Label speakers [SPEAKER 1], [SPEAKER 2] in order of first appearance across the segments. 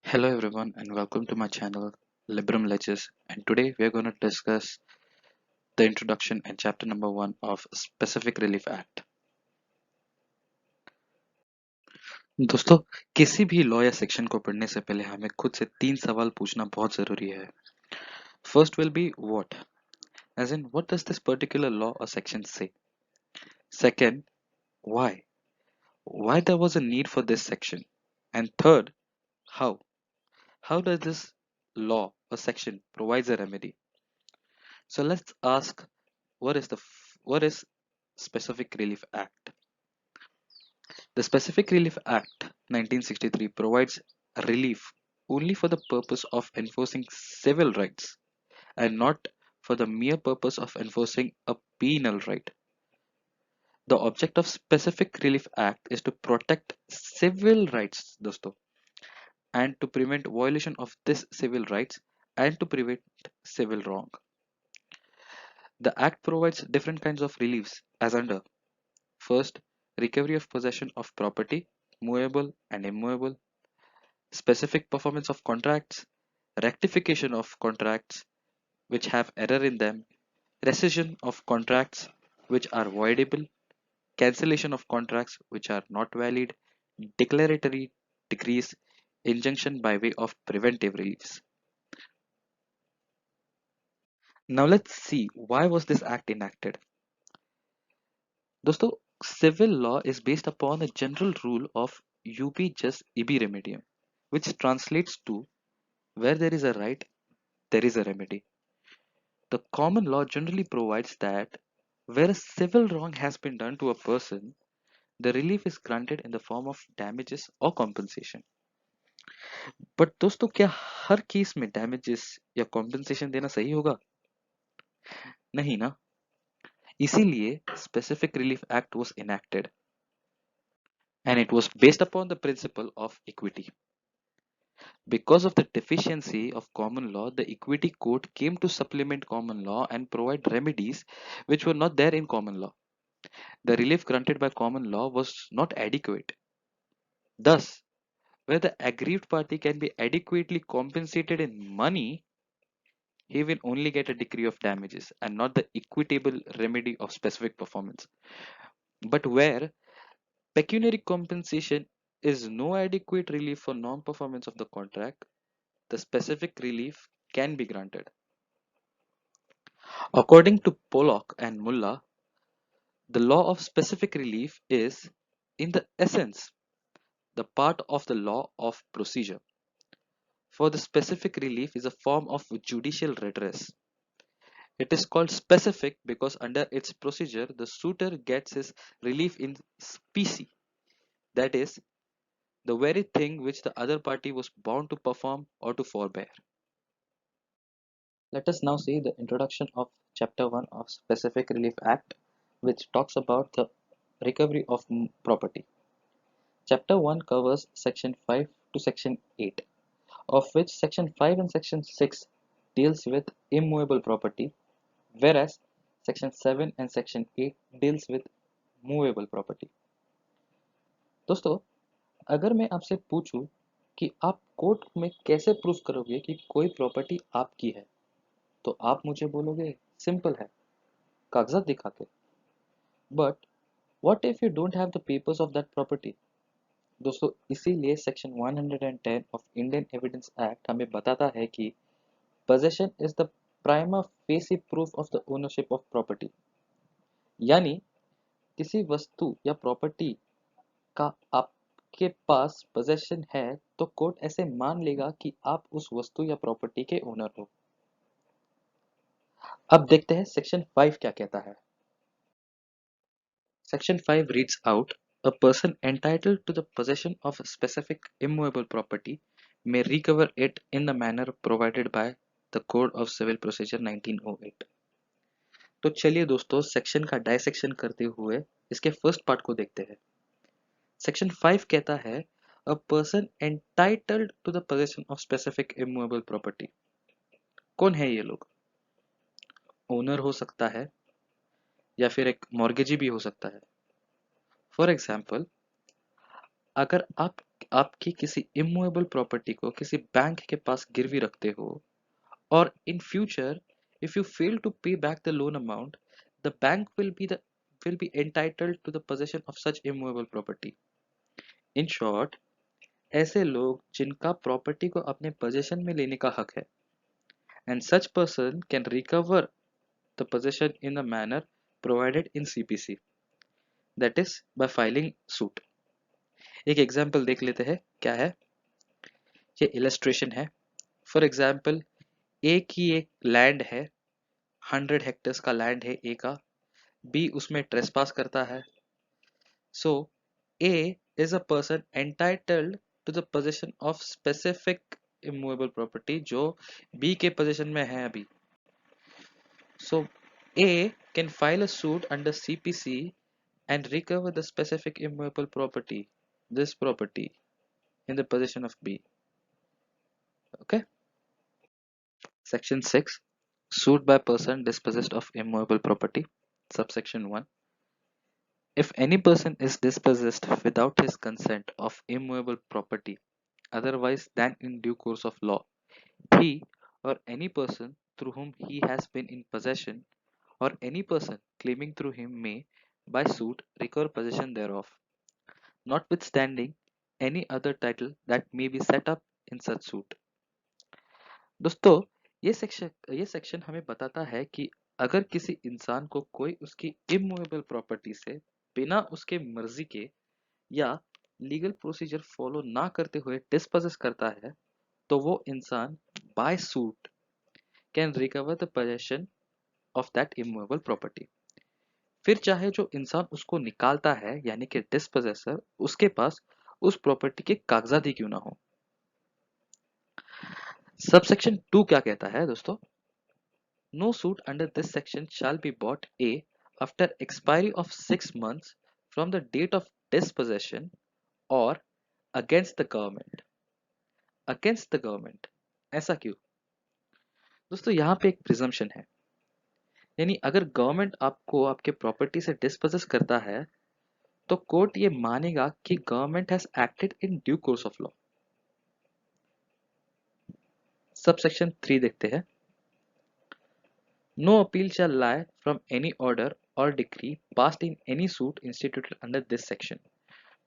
[SPEAKER 1] Hello everyone and welcome to my channel Librum Leges, and today we are going to discuss the introduction and chapter number 1 of Specific Relief Act. दोस्तों, किसी भी law या section को पढ़ने से पहले हमें खुद से 3 सवाल पूछना बहुत जरूरी है. First will be what, as in what does this particular law or section say? Second, why there was a need for this section? And third, how does this law or section provides a remedy? So let's ask, what is Specific Relief Act? The Specific Relief Act 1963 provides relief only for the purpose of enforcing civil rights and not for the mere purpose of enforcing a penal right. The object of Specific Relief Act is to protect civil rights, दोस्तों, and to prevent violation of this civil rights and to prevent civil wrong. The Act provides different kinds of reliefs as under: first, recovery of possession of property, movable and immovable; specific performance of contracts; rectification of contracts which have error in them; rescission of contracts which are voidable; cancellation of contracts which are not valid; declaratory decrees; injunction by way of preventive reliefs. Now let's see, why was this act enacted? दोस्तों, civil law is based upon a general rule of ubi jus ibi remedium, which translates to where there is a right, there is a remedy. The common law generally provides that where a civil wrong has been done to a person, the relief is granted in the form of damages or compensation. But दोस्तों, क्या हर case में damages या compensation देना सही होगा? नहीं ना. इसीलिए Specific Relief Act was enacted, and it was based upon the principle of equity. Because of the deficiency of common law, the equity court came to supplement common law and provide remedies which were not there in common law. The relief granted by common law was not adequate. Thus, where the aggrieved party can be adequately compensated in money, he will only get a decree of damages and not the equitable remedy of specific performance. But where pecuniary compensation is no adequate relief for non-performance of the contract, the specific relief can be granted. According to Pollock and Mullah, the law of specific relief is, in the essence, the part of the law of procedure. For the specific relief is a form of judicial redress. It is called specific because under its procedure, the suitor gets his relief in specie, that is, the very thing which the other party was bound to perform or to forbear. Let us now see the introduction of Chapter 1 of Specific Relief Act, which talks about the recovery of property. Chapter 1 covers Section 5 to Section 8, of which Section 5 and Section 6 deals with immovable property, whereas Section 7 and Section 8 deals with movable property. दोस्तों, अगर मैं आपसे पूछूं कि आप court में कैसे proof करोगे कि कोई प्रॉपर्टी आपकी है, तो आप मुझे बोलोगे सिंपल है, कागजात दिखा के. But what if you don't have the papers of that property? दोस्तों, इसीलिए section 110 of Indian evidence act हमें बताता है कि possession is the prima facie proof of the ownership of property. यानी किसी वस्तु या प्रॉपर्टी का आपके पास possession है तो कोर्ट ऐसे मान लेगा कि आप उस वस्तु या प्रॉपर्टी के ओनर हो. अब देखते हैं सेक्शन 5 क्या कहता है. Section 5 reads out, a person entitled to the possession of a specific immovable property may recover it in the manner provided by the Code of Civil Procedure 1908. तो चलिए दोस्तों, सेक्शन का डायसेक्शन करते हुए इसके फर्स्ट पार्ट को देखते हैं. सेक्शन 5 कहता है, a person entitled to the possession of specific immovable property. कौन है ये लोग? ओनर हो सकता है या फिर एक मॉर्गेजी भी हो सकता है. फॉर एग्जाम्पल, अगर आप आपकी किसी इमूवेबल प्रॉपर्टी को किसी बैंक के पास गिरवी रखते हो, और in future if you fail to pay back the loan amount, the bank will be entitled to the possession of such immovable property. In short, ऐसे लोग जिनका प्रॉपर्टी को अपने पोजेशन में लेने का हक है, and such person can recover the possession in a manner provided in CPC, that is by filing suit. एक एग्जाम्पल देख लेते हैं क्या है। ये इलस्ट्रेशन है। फॉर एग्जाम्पल, ए की एक लैंड है, 100 हेक्टर्स का लैंड है ए का। बी उसमें ट्रेसपास करता है। So A is a person entitled to the possession of specific immovable property जो बी के पोजीशन में है अभी। So A can file a suit under CPC and recover the specific immovable property, this property, in the possession of B. Okay. Section 6. Suit by person dispossessed of immovable property. Subsection 1. If any person is dispossessed without his consent of immovable property otherwise than in due course of law, he or any person through whom he has been in possession or any person claiming through him may, by suit, recover possession thereof, notwithstanding any other title that may be set up in such suit. दोस्तों, ये section हमें बताता है कि अगर किसी इंसान को कोई उसकी इमूवेबल प्रॉपर्टी से बिना उसके मर्जी के या लीगल प्रोसीजर फॉलो ना करते हुए डिस्पोजेस करता है, तो वो इंसान by suit can recover the possession of that immovable property. फिर चाहे जो इंसान उसको निकालता है यानी कि डिस्पोजेसर, उसके पास उस प्रॉपर्टी के कागजात ही क्यों ना हो। सबसेक्शन 2 क्या कहता है दोस्तों? No suit under this section shall be brought A after expiry of 6 months from the date of dispossession or against the government. Against the government. ऐसा क्यों? दोस्तों, यहाँ पे एक प्रिजम्पशन है, यानी अगर गवर्नमेंट आपको आपके प्रॉपर्टी से डिस्पोजेस करता है तो कोर्ट ये मानेगा कि government has acted in due course of law. Subsection 3 देखते हैं। No appeal shall lie from any order or decree passed in any suit instituted under this section,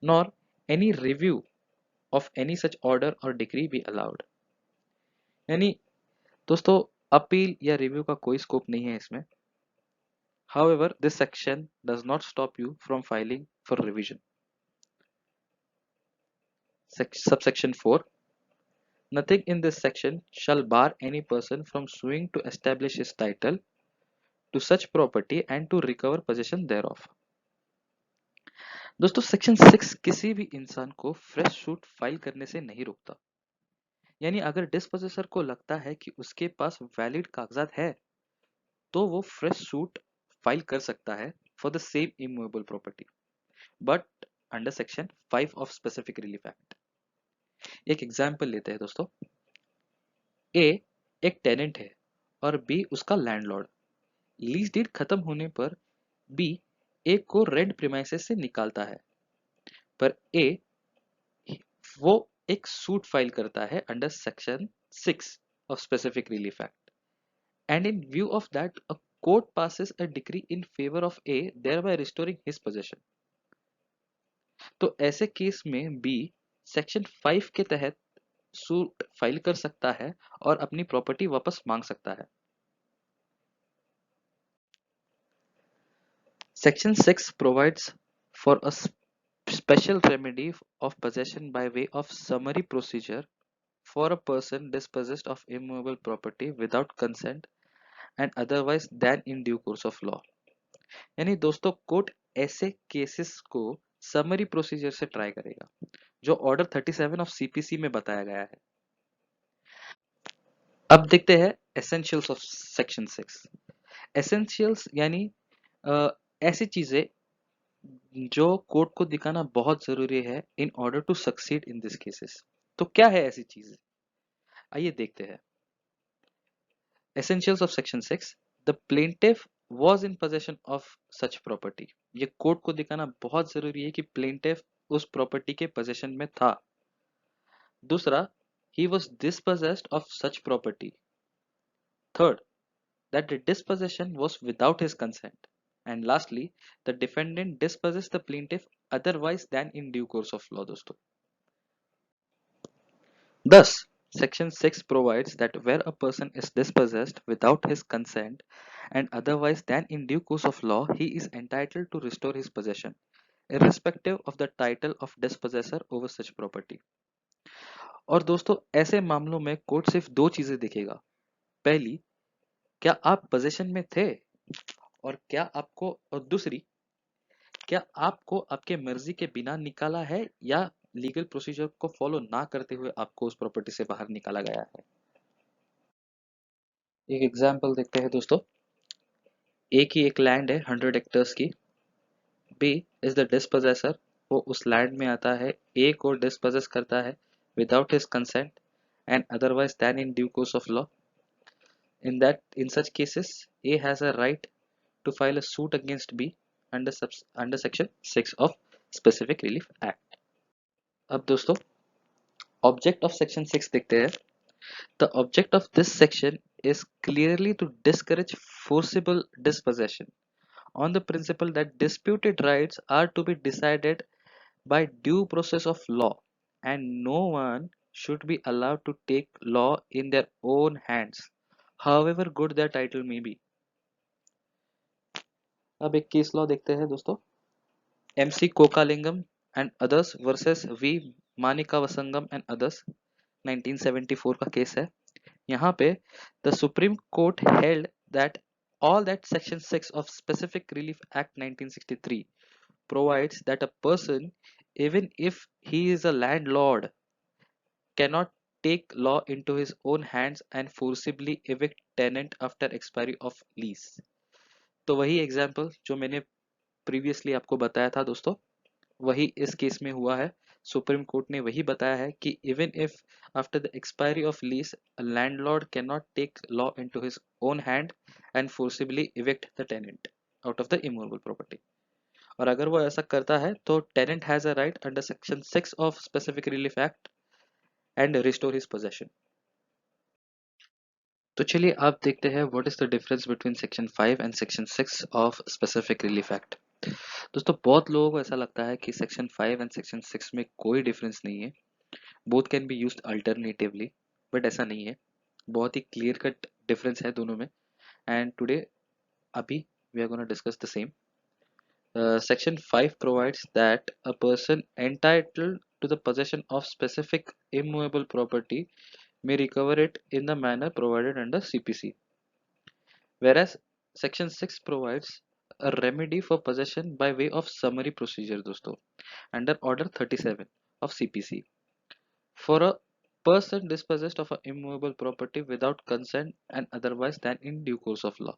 [SPEAKER 1] nor any review of any such order or decree be allowed. यानी दोस्तों, appeal या review का कोई scope नहीं है इसमें। However, this section does not stop you from filing for revision. Subsection 4. Nothing in this section shall bar any person from suing to establish his title to such property and to recover possession thereof. दोस्तों, section 6 किसी भी इंसान को fresh suit file करने से नहीं रोकता। यानी अगर डिस्पोजेसर को लगता है कि उसके पास वैलिड कागजात है तो वो फ्रेश सूट फाइल कर सकता है for the same immovable property, but under section 5 of specific relief act. एक एग्जांपल लेते हैं दोस्तों। ए एक टेनेंट है और बी उसका लैंडलॉर्ड। लीज डीड खत्म होने पर बी ए को रेंट प्रीमाइसेस से निकालता है, पर ए वो एक सूट फाइल करता है under section 6 of specific relief act, and in view of that a court passes a decree in favor of A, thereby restoring his possession. तो ऐसे केस में बी सेक्शन 5 के तहत सूट फाइल कर सकता है और अपनी प्रॉपर्टी वापस मांग सकता है। Section 6 provides for a special remedy of possession by way of summary procedure for a person dispossessed of immovable property without consent and otherwise than in due course of law. यानी दोस्तों, court ऐसे cases को summary procedure से try करेगा जो order 37 of CPC में बताया गया है। अब देखते हैं एसेंशियल्स ऑफ सेक्शन 6। एसेंशियल्स यानी ऐसी चीजें जो कोर्ट को दिखाना बहुत जरूरी है in order to succeed in this cases. तो क्या है ऐसी चीजें, आइए देखते हैं। Essentials of section 6. The plaintiff was in possession of such property. ये कोर्ट को दिखाना बहुत जरूरी है कि प्लेंटिफ उस प्रॉपर्टी के पोजेशन में था। दूसरा, he was dispossessed of such property. Third, that the dispossession was without his consent. And lastly, the defendant dispossessed the plaintiff otherwise than in due course of law, दोस्तों. Thus, Section 6 provides that where a person is dispossessed without his consent and otherwise than in due course of law, he is entitled to restore his possession, irrespective of the title of dispossessor over such property. और दोस्तों, ऐसे मामलों में court सिर्फ दो चीजें देखेगा. पहली, क्या आप पोजेशन में थे, और दूसरी, क्या आपको आपके मर्जी के बिना निकाला है या लीगल प्रोसीजर को फॉलो ना करते हुए आपको उस प्रॉपर्टी से बाहर निकाला गया है. एक एग्जांपल देखते हैं दोस्तों. ए की एक लैंड है 100 एक्टर्स की. B is the dispossessor. वो उस लैंड में आता है, ए को डिस्पोजेस करता है without his consent and otherwise than in due course of law. In such cases, A has a right to file a suit against B under Section 6 of Specific Relief Act. अब दोस्तों, object of section 6 देखते हैं. The object of this section is clearly to discourage forcible dispossession on the principle that disputed rights are to be decided by due process of law and no one should be allowed to take law in their own hands, however good their title may be. अब एक case law देखते हैं दोस्तों. MC Kokkalingam and others versus V Manika Vasangam and others, 1974 का केस है. यहाँ पे the supreme court held that all that section 6 of specific relief act 1963 provides that a person, even if he is a landlord, cannot take law into his own hands and forcibly evict tenant after expiry of lease. तो वही example जो मैंने previously आपको बताया था दोस्तों, वही इस केस में हुआ है. सुप्रीम कोर्ट ने वही बताया है कि even if after the expiry of lease a landlord can not take law into his own hand and forcibly evict the tenant out of the immovable property. और अगर वो ऐसा करता है तो tenant has a right under section 6 of specific relief act and restore his possession. तो चलिए आप देखते हैं what is the difference between section 5 and section 6 of specific relief act. दोस्तों, बहुत लोगों को ऐसा लगता है कि सेक्शन 5 एंड सेक्शन 6 में कोई डिफरेंस नहीं है, both can be used alternatively, but ऐसा नहीं है. बहुत ही क्लियर कट डिफरेंस है दोनों में. एंड टुडे, अभी we are gonna discuss the same. Section 5 provides that a person entitled to the possession of specific immovable property may recover it in the manner provided under CPC, whereas section 6 provides a remedy for possession by way of summary procedure दोस्तों, under order 37 of CPC for a person dispossessed of an immovable property without consent and otherwise than in due course of law.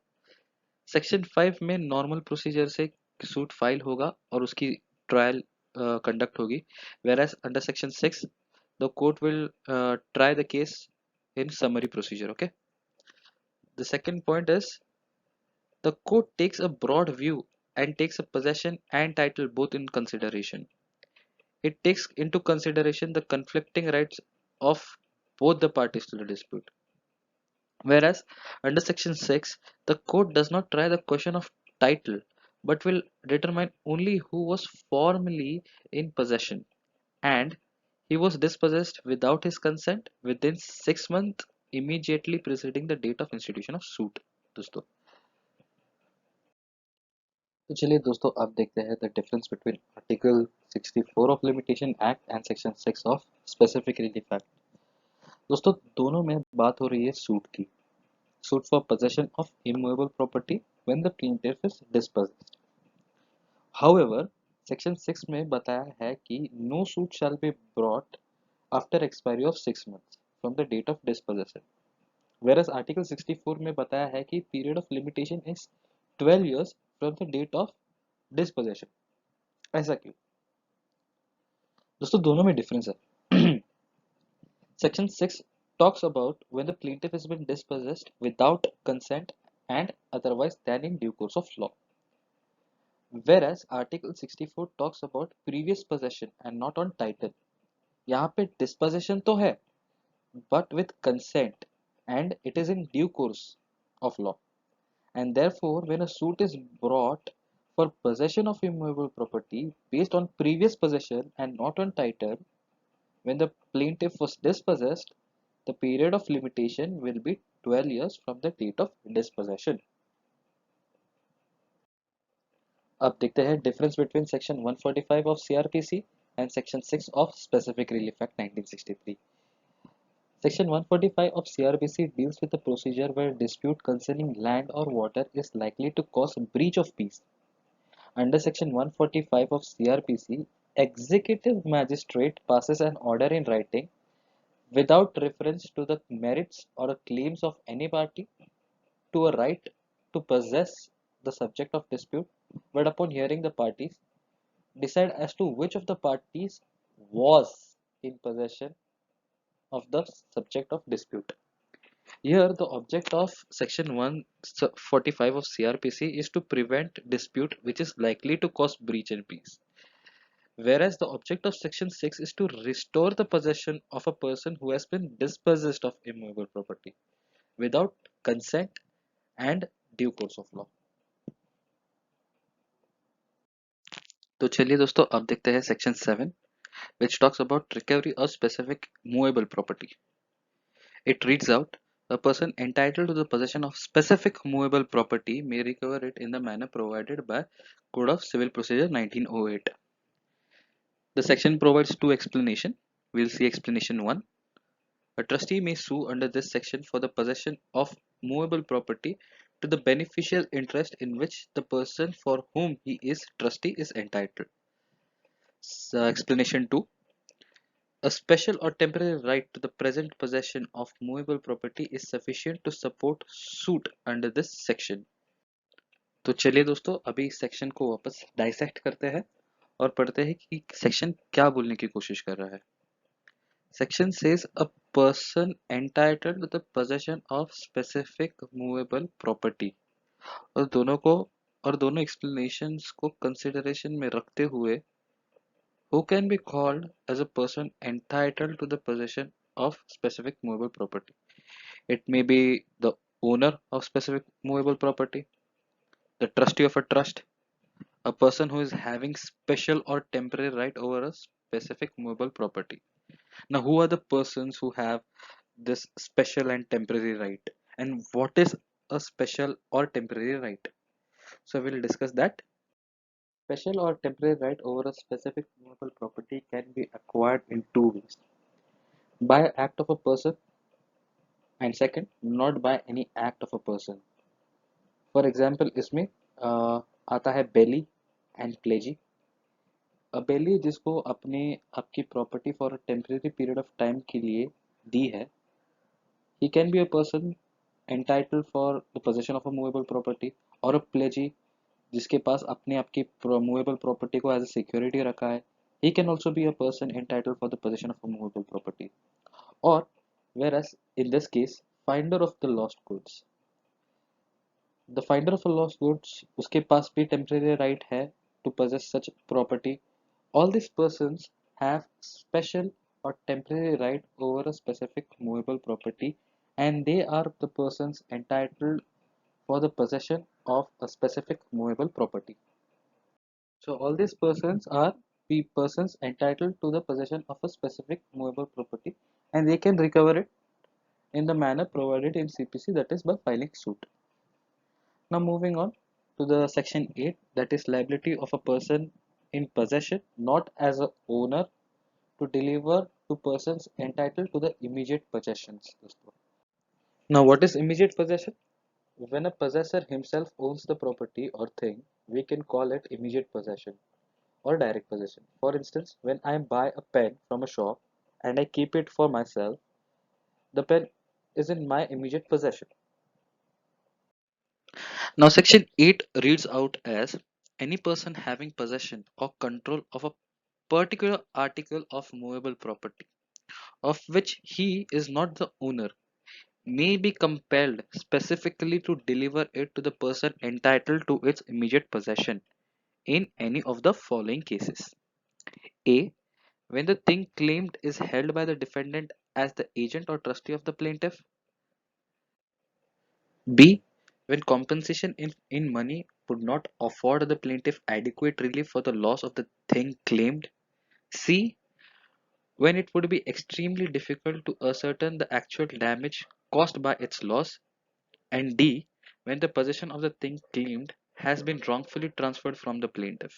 [SPEAKER 1] Section 5 में normal procedure से suit file होगा और उसकी trial conduct होगी, whereas under section 6 the court will try the case in summary procedure. Okay, the second point is the court takes a broad view and takes a possession and title both in consideration. It takes into consideration the conflicting rights of both the parties to the dispute. Whereas under section 6, the court does not try the question of title but will determine only who was formerly in possession and he was dispossessed without his consent within 6 months immediately preceding the date of institution of suit. दोस्तों, तो चलिए दोस्तों, अब देखते हैं the difference between article 64 of limitation act and section 6 of specific relief act. दोस्तों, दोनों में बात हो रही है सूट की. Suit for possession of immovable property when the plaintiff is dispossessed. However, section 6 में बताया है कि no suit shall be brought after expiry of 6 months from the date of dispossession. Whereas article 64 में बताया है कि period of limitation is 12 years from the date of dispossession. ऐसा क्यों दोस्तों? दोनों में डिफरेंस है. Section 6 talks about when the plaintiff has been dispossessed without consent and otherwise than in due course of law. Whereas Article 64 talks about previous possession and not on title. यहाँ पे disposition तो है, but with consent, and it is in due course of law. And therefore, when a suit is brought for possession of immovable property based on previous possession and not on title, when the plaintiff was dispossessed, the period of limitation will be 12 years from the date of dispossession. अब देखते हैं difference between section 145 of CRPC and section 6 of Specific Relief Act 1963. Section 145 of CRPC deals with a procedure where dispute concerning land or water is likely to cause breach of peace. Under Section 145 of CRPC, executive magistrate passes an order in writing without reference to the merits or claims of any party to a right to possess the subject of dispute, but upon hearing the parties, decide as to which of the parties was in possession of the subject of dispute. Here, the object of Section 145 of CRPC is to prevent dispute which is likely to cause breach in peace, whereas the object of Section 6 is to restore the possession of a person who has been dispossessed of immovable property without consent and due course of law. तो चलिए दोस्तों अब देखते हैं Section 7 which talks about recovery of specific movable property. It reads out, a person entitled to the possession of specific movable property may recover it in the manner provided by Code of Civil Procedure 1908. The section provides two explanations. We'll see explanation 1. A trustee may sue under this section for the possession of movable property to the beneficial interest in which the person for whom he is trustee is entitled. Explanation 2. A special or temporary right to the present possession of movable property is sufficient to support suit under this section. तो चलिए दोस्तों अभी section को वापस dissect करते हैं और पढ़ते हैं कि सेक्शन क्या बोलने की कोशिश कर रहा है. Section says a person entitled to the possession of specific movable property. और दोनों explanations को consideration में रखते हुए who can be called as a person entitled to the possession of specific movable property. It may be the owner of specific movable property, the trustee of a trust, a person who is having special or temporary right over a specific movable property. Now, who are the persons who have this special and temporary right? And what is a special or temporary right? So, we'll discuss that. Special or temporary right over a specific movable property can be acquired in two ways, by act of a person, and second, not by any act of a person. For example, इसमें आता है बेली and प्लेजी. बेली जिसको अपने आपकी property for a temporary period of time के लिए दी है, he can be a person entitled for the possession of a movable property, और a pledgee जिसके पास अपने आपकी movable property को as a security रखा है, he can also be a person entitled for the possession of a movable property. Or whereas in this case finder of the lost goods, the finder of a lost goods उसके पास भी temporary right है to possess such property. All these persons have special or temporary right over a specific movable property, and they are the persons entitled for the possession of a specific movable property. So all these persons are the persons entitled to the possession of a specific movable property, and they can recover it in the manner provided in CPC, that is by filing suit. Now moving on to the section 8, that is liability of a person in possession not as a owner to deliver to persons entitled to the immediate possessions. Now what is immediate possession? When a possessor himself owns the property or thing, we can call it immediate possession or direct possession. For instance, when I buy a pen from a shop and I keep it for myself, the pen is in my immediate possession. Now section 8 reads out as any person having possession or control of a particular article of movable property of which he is not the owner may be compelled specifically to deliver it to the person entitled to its immediate possession in any of the following cases. A. when the thing claimed is held by the defendant as the agent or trustee of the plaintiff. B. When compensation in money would not afford the plaintiff adequate relief for the loss of the thing claimed. C. When it would be extremely difficult to ascertain the actual damage caused by its loss. And D. When the possession of the thing claimed has been wrongfully transferred from the plaintiff.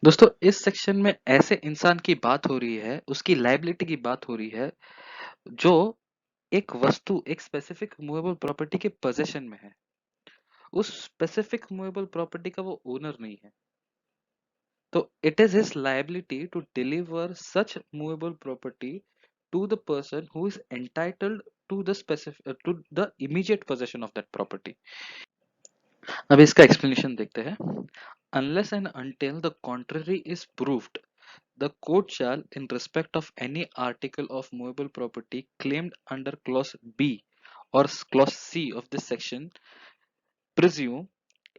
[SPEAKER 1] दोस्तों इस section में ऐसे इंसान की बात हो रही है, उसकी लायबिलिटी की बात हो रही है जो एक वस्तु, एक स्पेसिफिक मूवेबल प्रॉपर्टी के पोजेशन में है। उस स्पेसिफिक मूवेबल प्रॉपर्टी का वो ओनर नहीं है, तो it is his liability to deliver such movable property to the person who is entitled to the specific to the immediate possession of that property. अब इसका एक्सप्लेनेशन देखते हैं। Unless and until the contrary is proved, the court shall, in respect of any article of movable property claimed under clause B or clause C of this section, presume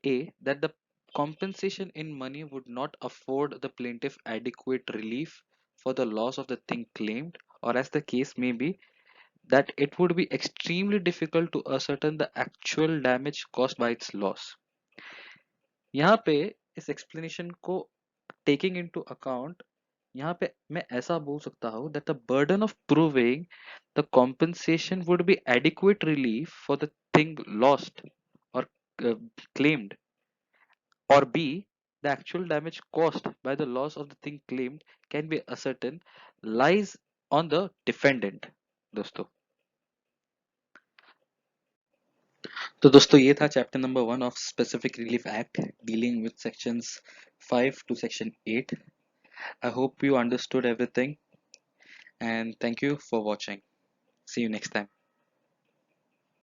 [SPEAKER 1] A. That the compensation in money would not afford the plaintiff adequate relief for the loss of the thing claimed, or as the case may be, that it would be extremely difficult to ascertain the actual damage caused by its loss. यहाँ पे इस explanation को taking into account, यहाँ पे मैं ऐसा बोल सकता हूँ that the burden of proving the compensation would be adequate relief for the thing lost or uh, claimed, or B, the actual damage caused by the loss of the thing claimed can be ascertained, lies on the defendant। दोस्तों, तो दोस्तों ये था chapter number 1 of specific relief act dealing with sections 5 to section 8। I hope you understood everything and thank you for watching. See you next time.